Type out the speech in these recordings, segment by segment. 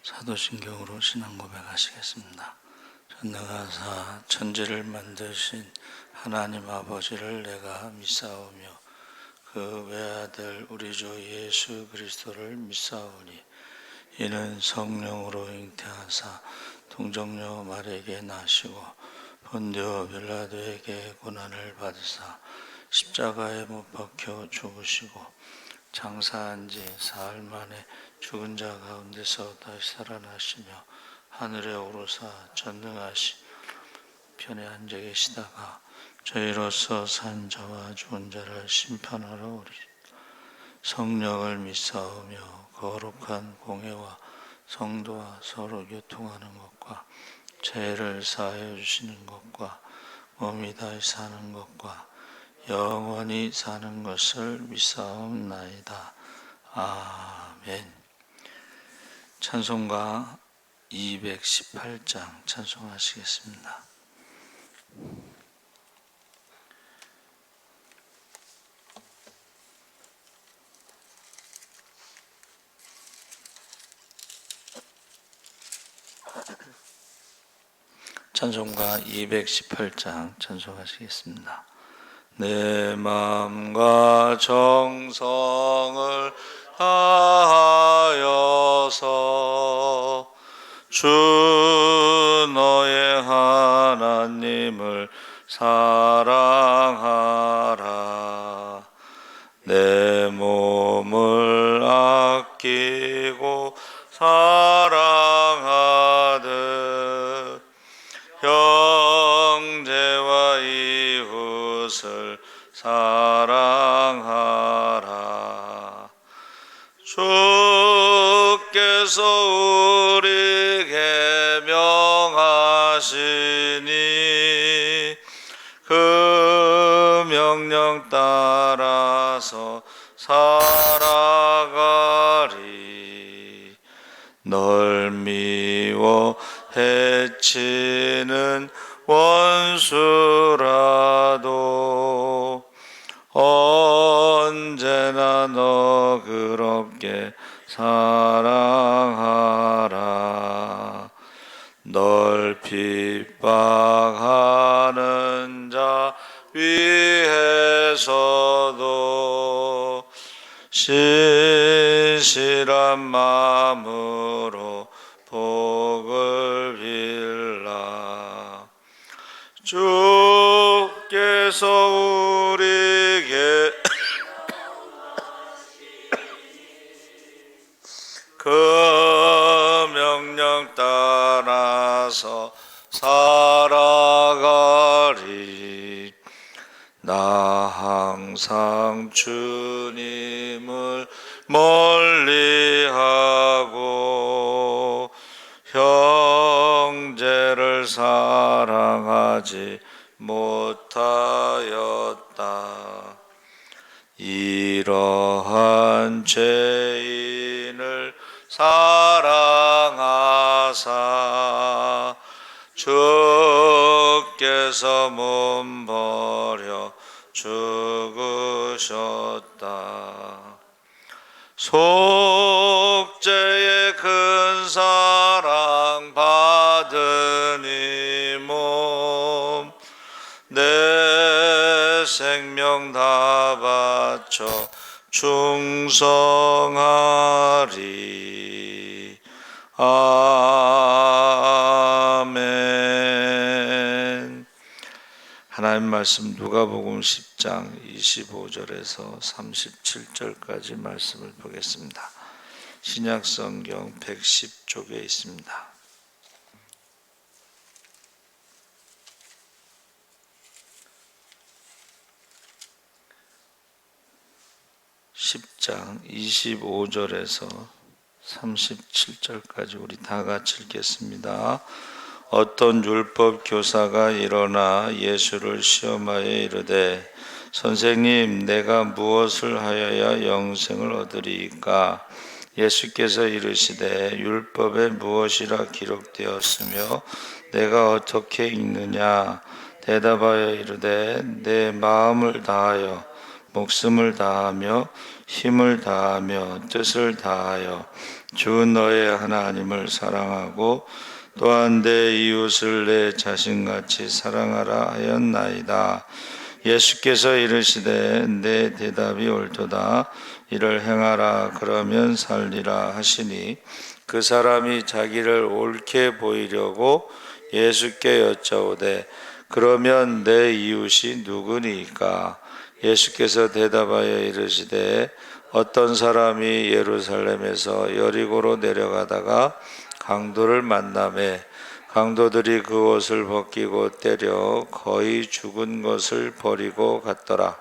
사도신경으로 신앙 고백하시겠습니다. 전능하사 천지를 만드신 하나님 아버지를 내가 믿사오며 그 외아들 우리 주 예수 그리스도를 믿사오니 이는 성령으로 잉태하사 동정녀 마리아에게 나시고 본디오 빌라도에게 고난을 받으사 십자가에 못 박혀 죽으시고 장사한 지 사흘 만에 죽은 자 가운데서 다시 살아나시며 하늘에 오르사 전능하시 편에 앉아 계시다가 저희로서 산 자와 죽은 자를 심판하러 오리. 성령을 믿사오며 거룩한 공회와 성도와 서로 교통하는 것과 죄를 사하여 주시는 것과 몸이 다시 사는 것과 영원히 사는 것을 믿사옵나이다. 아멘. 찬송가 218장 찬송하시겠습니다. 찬송가 218장 찬송하시겠습니다. 내 마음과 정성을 다하여서 주 너의 하나님을 사랑하라. 내 몸을 아끼고 사랑하듯 형제와 이웃을 사랑하라. 주께서 우리에게 명하시니 그 명령 따라서 살아가리. 널 미워 해치는 원수라도 언제나 너 그렇게 사랑하라. 널 핍박하는 자 위해서도 신실한 마음으로 복을 빌라. 주께서 우리에게 그 명령 따라서 살아가리. 나 항상 주님을 멀리하고 형제를 사랑하지 못하였다. 이러한 죄인을 사랑하사 주께서 몸 버려 죽으셨다. 속죄의 큰 사랑 받은 이 몸 내 생명 다 바쳐 충성하리. 아멘. 하나님 말씀 누가복음 10장 25절에서 37절까지 말씀을 보겠습니다. 신약성경 110쪽에 있습니다. 10장 25절에서 37절까지 우리 다 같이 읽겠습니다. 어떤 율법 교사가 일어나 예수를 시험하여 이르되 선생님, 내가 무엇을 하여야 영생을 얻으리이까? 예수께서 이르시되 율법에 무엇이라 기록되었으며 내가 어떻게 읽느냐? 대답하여 이르되 내 마음을 다하여 목숨을 다하며 힘을 다하며 뜻을 다하여 주 너의 하나님을 사랑하고 또한 내 이웃을 내 자신같이 사랑하라 하였나이다. 예수께서 이르시되 내 대답이 옳도다. 이를 행하라 그러면 살리라 하시니 그 사람이 자기를 옳게 보이려고 예수께 여짜오되 그러면 내 이웃이 누구니까? 예수께서 대답하여 이르시되 어떤 사람이 예루살렘에서 여리고로 내려가다가 강도를 만나매 강도들이 그 옷을 벗기고 때려 거의 죽은 것을 버리고 갔더라.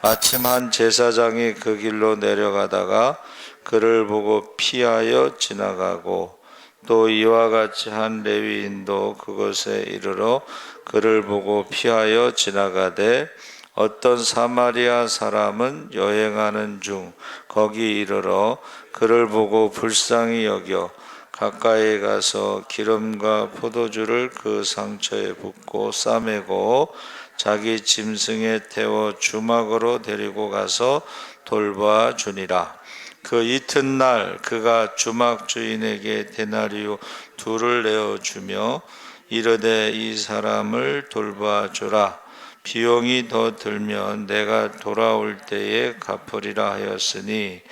마침 한 제사장이 그 길로 내려가다가 그를 보고 피하여 지나가고 또 이와 같이 한 레위인도 그곳에 이르러 그를 보고 피하여 지나가되 어떤 사마리아 사람은 여행하는 중 거기 이르러 그를 보고 불쌍히 여겨 가까이 가서 기름과 포도주를 그 상처에 붓고 싸매고 자기 짐승에 태워 주막으로 데리고 가서 돌봐 주니라. 그 이튿날 그가 주막 주인에게 데나리오 둘을 내어 주며 이르되 이 사람을 돌봐 주라. 비용이 더 들면 내가 돌아올 때에 갚으리라 하였으니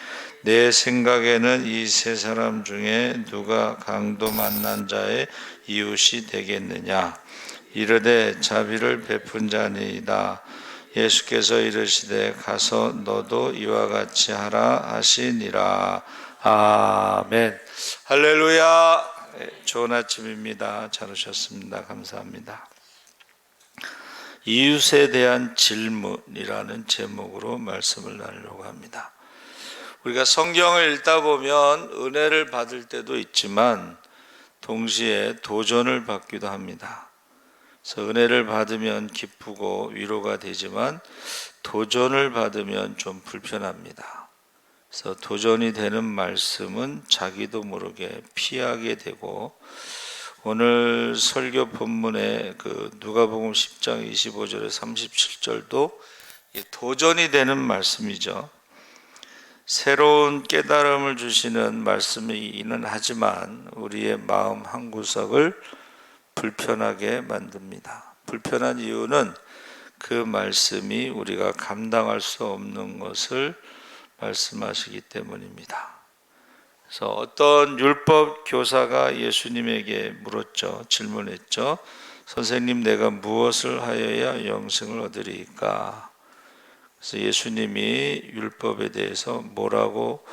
내 생각에는 이 세 사람 중에 누가 강도 만난 자의 이웃이 되겠느냐? 이르되 자비를 베푼 자니이다. 예수께서 이르시되 가서 너도 이와 같이 하라 하시니라. 아멘. 할렐루야. 좋은 아침입니다. 잘 오셨습니다. 감사합니다. 이웃에 대한 질문이라는 제목으로 말씀을 나누려고 합니다. 우리가 성경을 읽다 보면 은혜를 받을 때도 있지만 동시에 도전을 받기도 합니다. 그래서 은혜를 받으면 기쁘고 위로가 되지만 도전을 받으면 좀 불편합니다. 그래서 도전이 되는 말씀은 자기도 모르게 피하게 되고 오늘 설교 본문의 그 누가복음 10장 25절에 37절도 도전이 되는 말씀이죠. 새로운 깨달음을 주시는 말씀이기는 하지만 우리의 마음 한구석을 불편하게 만듭니다. 불편한 이유는 그 말씀이 우리가 감당할 수 없는 것을 말씀하시기 때문입니다. 그래서 어떤 율법 교사가 예수님에게 물었죠. 질문했죠. 선생님, 내가 무엇을 하여야 영생을 얻으리까? 그래서 예수님이 율법에 대해서 뭐라고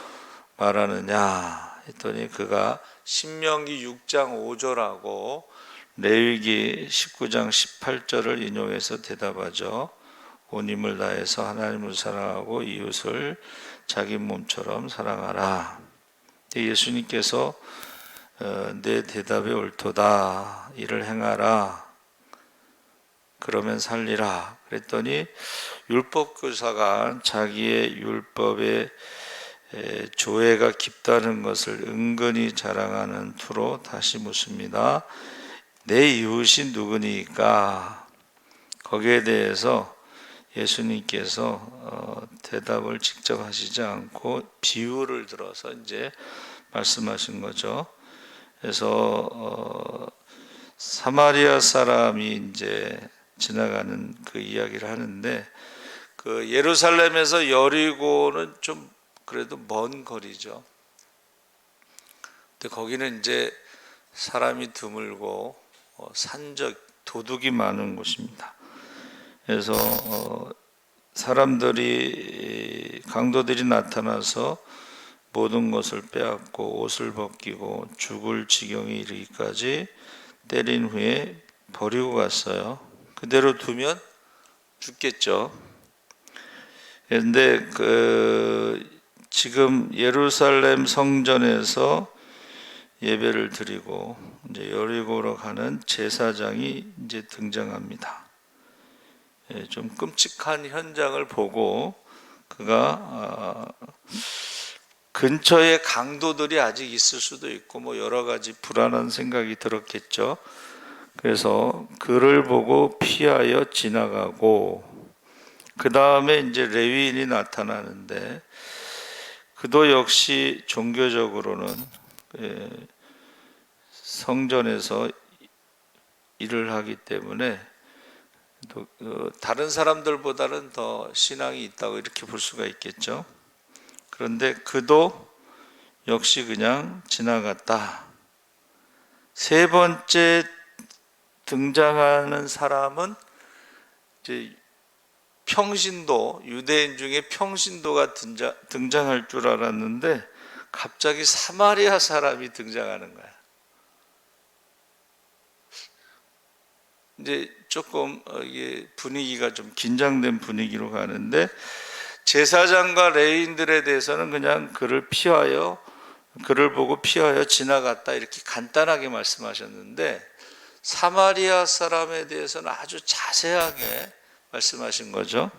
말하느냐 했더니 그가 신명기 6장 5절하고 레위기 19장 18절을 인용해서 대답하죠. 온 힘을 다해서 하나님을 사랑하고 이웃을 자기 몸처럼 사랑하라. 예수님께서 내 대답이 옳도다. 이를 행하라. 그러면 살리라. 그랬더니 율법교사가 자기의 율법에 조예가 깊다는 것을 은근히 자랑하는 투로 다시 묻습니다. 내 이웃이 누구니까? 거기에 대해서 예수님께서 대답을 직접 하시지 않고 비유를 들어서 이제 말씀하신 거죠. 그래서 사마리아 사람이 이제 지나가는 그 이야기를 하는데 그 예루살렘에서 여리고는 좀 그래도 먼 거리죠. 근데 거기는 이제 사람이 드물고 산적 도둑이 많은 곳입니다. 그래서 사람들이 강도들이 나타나서 모든 것을 빼앗고 옷을 벗기고 죽을 지경에 이르기까지 때린 후에 버리고 갔어요. 그대로 두면 죽겠죠. 그런데 지금 예루살렘 성전에서 예배를 드리고 이제 여리고로 가는 제사장이 이제 등장합니다. 좀 끔찍한 현장을 보고 그가 근처에 강도들이 아직 있을 수도 있고 뭐 여러 가지 불안한 생각이 들었겠죠. 그래서 그를 보고 피하여 지나가고 그 다음에 이제 레위인이 나타나는데 그도 역시 종교적으로는 성전에서 일을 하기 때문에 또 다른 사람들보다는 더 신앙이 있다고 이렇게 볼 수가 있겠죠. 그런데 그도 역시 그냥 지나갔다. 세 번째 등장하는 사람은 이제 평신도, 유대인 중에 평신도가 등장할 줄 알았는데 갑자기 사마리아 사람이 등장하는 거야. 이제 조금 이게 분위기가 좀 긴장된 분위기로 가는데 제사장과 레위인들에 대해서는 그냥 그를 보고 피하여 지나갔다 이렇게 간단하게 말씀하셨는데 사마리아 사람에 대해서는 아주 자세하게 말씀하신 거죠.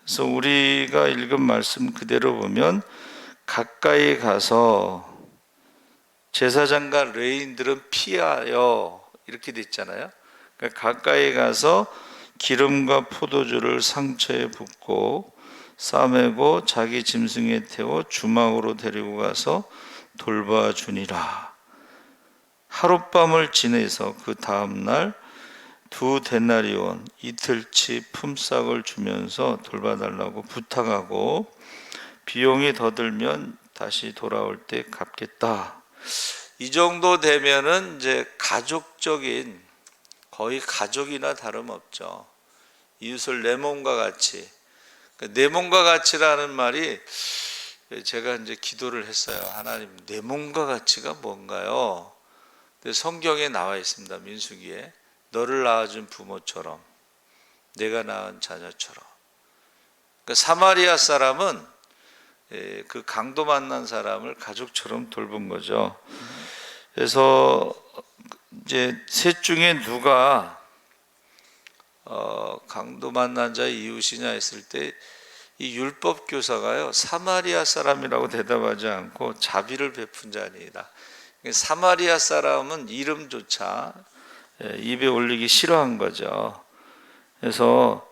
그래서 우리가 읽은 말씀 그대로 보면 가까이 가서 제사장과 레위인들은 피하여 이렇게 돼 있잖아요. 그러니까 가까이 가서 기름과 포도주를 상처에 붓고 싸매고 자기 짐승에 태워 주막으로 데리고 가서 돌봐주니라. 하룻밤을 지내서 그 다음날 2데나리온 이틀치 품삯을 주면서 돌봐달라고 부탁하고 비용이 더 들면 다시 돌아올 때 갚겠다. 이 정도 되면은 이제 가족적인, 거의 가족이나 다름없죠. 이웃을 내 몸과 같이. 내 몸과 같이라는 말이 제가 이제 기도를 했어요. 하나님, 내 몸과 같이가 뭔가요? 성경에 나와 있습니다. 민수기에 너를 낳아준 부모처럼, 내가 낳은 자녀처럼. 그러니까 사마리아 사람은 그 강도 만난 사람을 가족처럼 돌본 거죠. 그래서 이제 셋 중에 누가 강도 만난 자의 이웃이냐 했을 때 이 율법 교사가요 사마리아 사람이라고 대답하지 않고 자비를 베푼 자니이다. 사마리아 사람은 이름조차 입에 올리기 싫어한 거죠. 그래서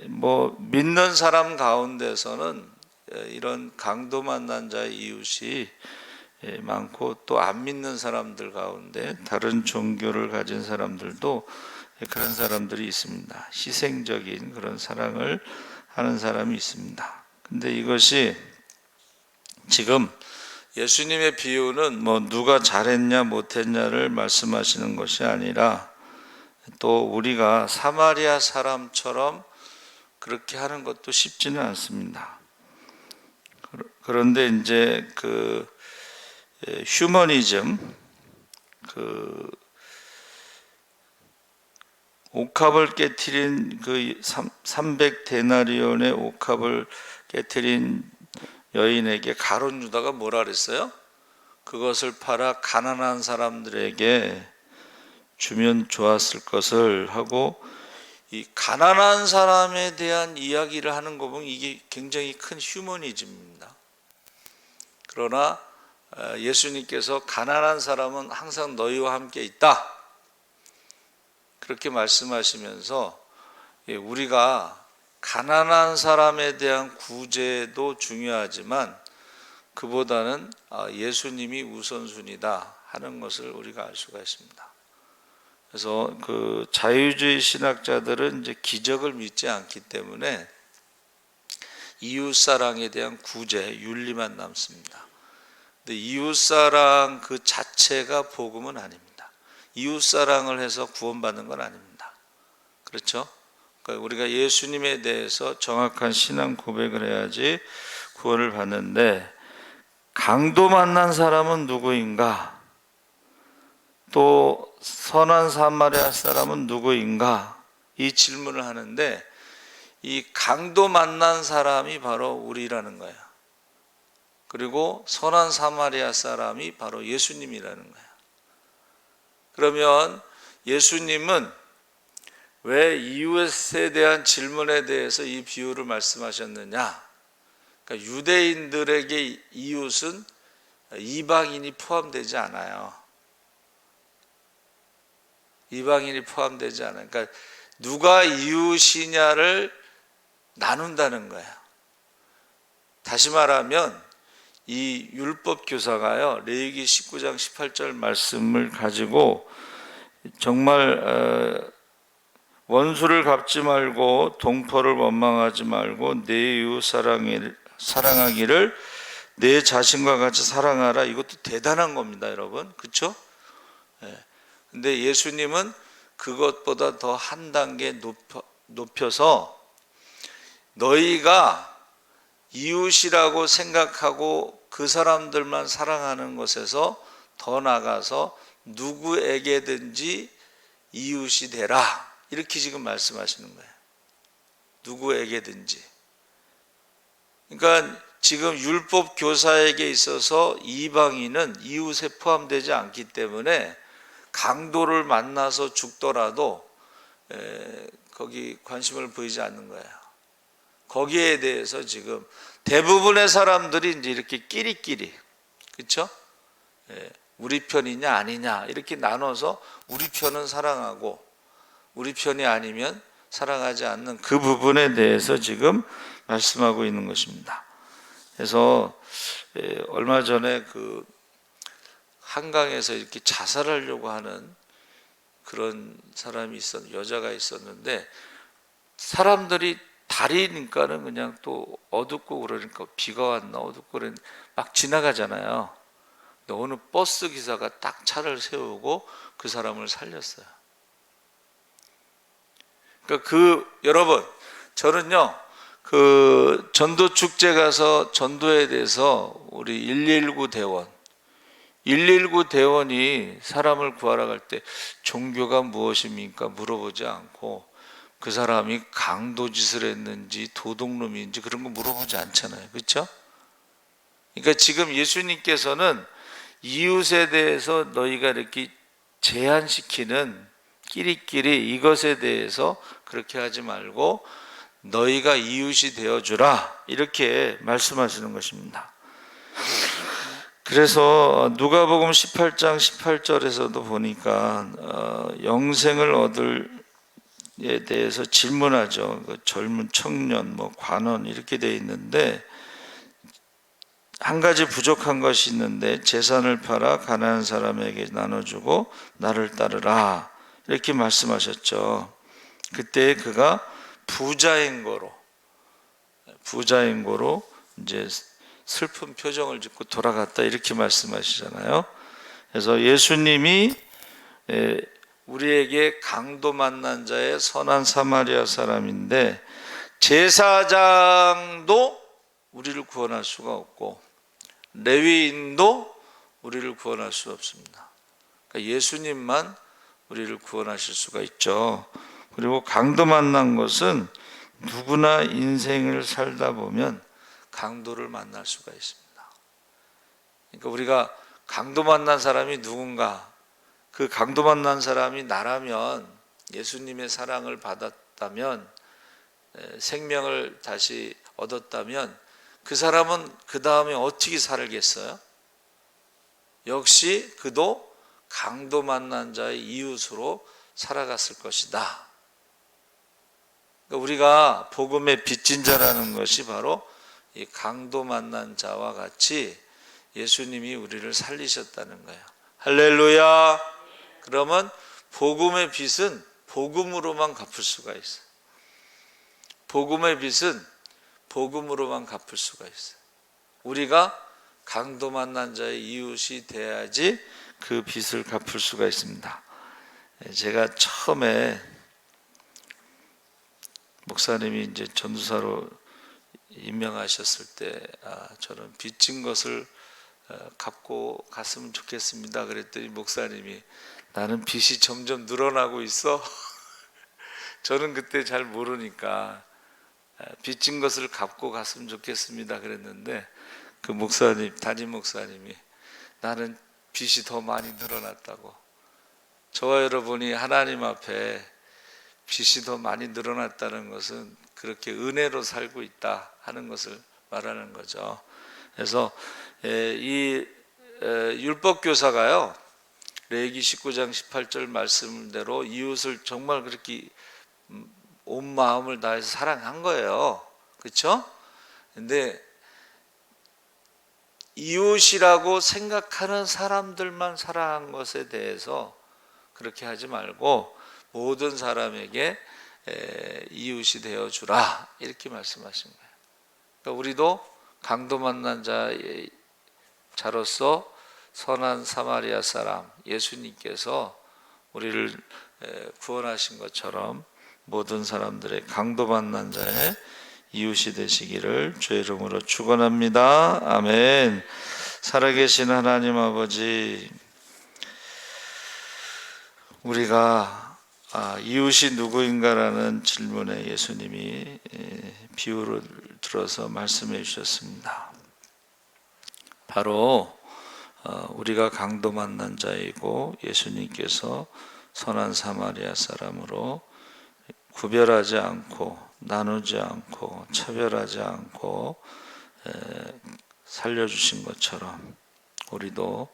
뭐 믿는 사람 가운데서는 이런 강도 만난 자의 이웃이 많고 또 안 믿는 사람들 가운데 다른 종교를 가진 사람들도 그런 사람들이 있습니다. 희생적인 그런 사랑을 하는 사람이 있습니다. 근데 이것이 지금 예수님의 비유는 뭐 누가 잘했냐 못했냐를 말씀하시는 것이 아니라 또 우리가 사마리아 사람처럼 그렇게 하는 것도 쉽지는 않습니다. 그런데 이제 그 휴머니즘, 그 옥합을 깨트린 그 300데나리온의 옥합을 깨트린 여인에게 가룟 유다가 뭐라 그랬어요? 그것을 팔아 가난한 사람들에게 주면 좋았을 것을 하고, 이 가난한 사람에 대한 이야기를 하는 거 보면 이게 굉장히 큰 휴머니즘입니다. 그러나 예수님께서 가난한 사람은 항상 너희와 함께 있다 그렇게 말씀하시면서 우리가 가난한 사람에 대한 구제도 중요하지만 그보다는 예수님이 우선순위다 하는 것을 우리가 알 수가 있습니다. 그래서 그 자유주의 신학자들은 이제 기적을 믿지 않기 때문에 이웃사랑에 대한 구제, 윤리만 남습니다. 근데 이웃사랑 그 자체가 복음은 아닙니다. 이웃사랑을 해서 구원받는 건 아닙니다. 그렇죠? 그러니까 우리가 예수님에 대해서 정확한 신앙 고백을 해야지 구원을 받는데, 강도 만난 사람은 누구인가? 또 선한 사마리아 사람은 누구인가? 이 질문을 하는데 이 강도 만난 사람이 바로 우리라는 거예요. 그리고 선한 사마리아 사람이 바로 예수님이라는 거예요. 그러면 예수님은 왜 이웃에 대한 질문에 대해서 이 비유를 말씀하셨느냐? 그러니까 유대인들에게 이웃은 이방인이 포함되지 않아요. 이방인이 포함되지 않아요. 그러니까 누가 이웃이냐를 나눈다는 거예요. 다시 말하면 이 율법 교사가요, 레위기 19장 18절 말씀을 가지고 정말 원수를 갚지 말고 동포를 원망하지 말고 내 이웃 사랑하기를 내 자신과 같이 사랑하라. 이것도 대단한 겁니다, 여러분. 그렇죠? 근데 예수님은 그것보다 더 한 단계 높여서 너희가 이웃이라고 생각하고 그 사람들만 사랑하는 것에서 더 나가서 누구에게든지 이웃이 되라. 이렇게 지금 말씀하시는 거예요. 누구에게든지. 그러니까 지금 율법 교사에게 있어서 이방인은 이웃에 포함되지 않기 때문에 강도를 만나서 죽더라도 거기 관심을 보이지 않는 거예요. 거기에 대해서 지금 대부분의 사람들이 이제 이렇게 끼리끼리, 그렇죠? 우리 편이냐 아니냐 이렇게 나눠서 우리 편은 사랑하고 우리 편이 아니면 사랑하지 않는 그 부분에 대해서 지금 말씀하고 있는 것입니다. 그래서 얼마 전에 그 한강에서 이렇게 자살하려고 하는 그런 사람이 여자가 있었는데 사람들이 다리니까는 그냥 또 어둡고 그러니까 비가 왔나 어둡고 그러니까 막 지나가잖아요. 근데 어느 버스 기사가 딱 차를 세우고 그 사람을 살렸어요. 그러니까 여러분, 저는요 그 전도 축제 가서 전도에 대해서 우리 119 대원이 사람을 구하러 갈 때 종교가 무엇입니까? 물어보지 않고 그 사람이 강도짓을 했는지 도둑놈인지 그런 거 물어보지 않잖아요. 그렇죠? 그러니까 지금 예수님께서는 이웃에 대해서 너희가 이렇게 제한시키는 끼리끼리 이것에 대해서 그렇게 하지 말고 너희가 이웃이 되어주라 이렇게 말씀하시는 것입니다. 그래서 누가복음 18장 18절에서도 보니까 영생을 얻을 에 대해서 질문하죠. 그 젊은 청년, 관원 이렇게 돼 있는데 한 가지 부족한 것이 있는데 재산을 팔아 가난한 사람에게 나눠주고 나를 따르라 이렇게 말씀하셨죠. 그때 그가 부자인 거로 이제 슬픈 표정을 짓고 돌아갔다 이렇게 말씀하시잖아요. 그래서 예수님이 우리에게 강도 만난 자의 선한 사마리아 사람인데 제사장도 우리를 구원할 수가 없고 레위인도 우리를 구원할 수 없습니다. 그러니까 예수님만 우리를 구원하실 수가 있죠. 그리고 강도 만난 것은 누구나 인생을 살다 보면 강도를 만날 수가 있습니다. 그러니까 우리가 강도 만난 사람이 누군가, 그 강도 만난 사람이 나라면, 예수님의 사랑을 받았다면, 생명을 다시 얻었다면 그 사람은 그 다음에 어떻게 살겠어요? 역시 그도 강도 만난 자의 이웃으로 살아갔을 것이다. 그러니까 우리가 복음의 빚진 자라는 것이 바로 이 강도 만난 자와 같이 예수님이 우리를 살리셨다는 거예요. 할렐루야. 그러면 복음의 빚은 복음으로만 갚을 수가 있어요. 복음의 빚은 복음으로만 갚을 수가 있어요. 우리가 강도 만난 자의 이웃이 돼야지 그 빚을 갚을 수가 있습니다. 제가 처음에 목사님이 이제 전도사로 임명하셨을 때 저는 빚진 것을 갚고 갔으면 좋겠습니다. 그랬더니 목사님이 나는 빚이 점점 늘어나고 있어. 저는 그때 잘 모르니까 빚진 것을 갚고 갔으면 좋겠습니다. 그랬는데 그 목사님, 담임 목사님이 나는 빚이 더 많이 늘어났다고. 저와 여러분이 하나님 앞에 빚이 더 많이 늘어났다는 것은 그렇게 은혜로 살고 있다 하는 것을 말하는 거죠. 그래서 이 율법 교사가요, 레위기 19장 18절 말씀대로 이웃을 정말 그렇게 온 마음을 다해서 사랑한 거예요. 그렇죠? 근데 이웃이라고 생각하는 사람들만 사랑한 것에 대해서 그렇게 하지 말고 모든 사람에게 이웃이 되어주라, 이렇게 말씀하신 거예요. 그러니까 우리도 강도 만난 자로서 선한 사마리아 사람, 예수님께서 우리를 구원하신 것처럼 모든 사람들의 강도 만난 자의 이웃이 되시기를 주의 이름으로 축원합니다. 아멘. 살아계신 하나님 아버지, 우리가 이웃이 누구인가라는 질문에 예수님이 비유를 들어서 말씀해 주셨습니다. 바로 우리가 강도 만난 자이고 예수님께서 선한 사마리아 사람으로 구별하지 않고 나누지 않고 차별하지 않고 살려주신 것처럼 우리도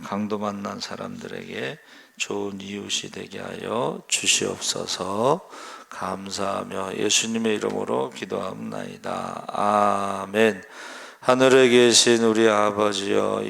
강도 만난 사람들에게 좋은 이웃이 되게 하여 주시옵소서. 감사하며 예수님의 이름으로 기도합나이다. 아멘. 하늘에 계신 우리 아버지여,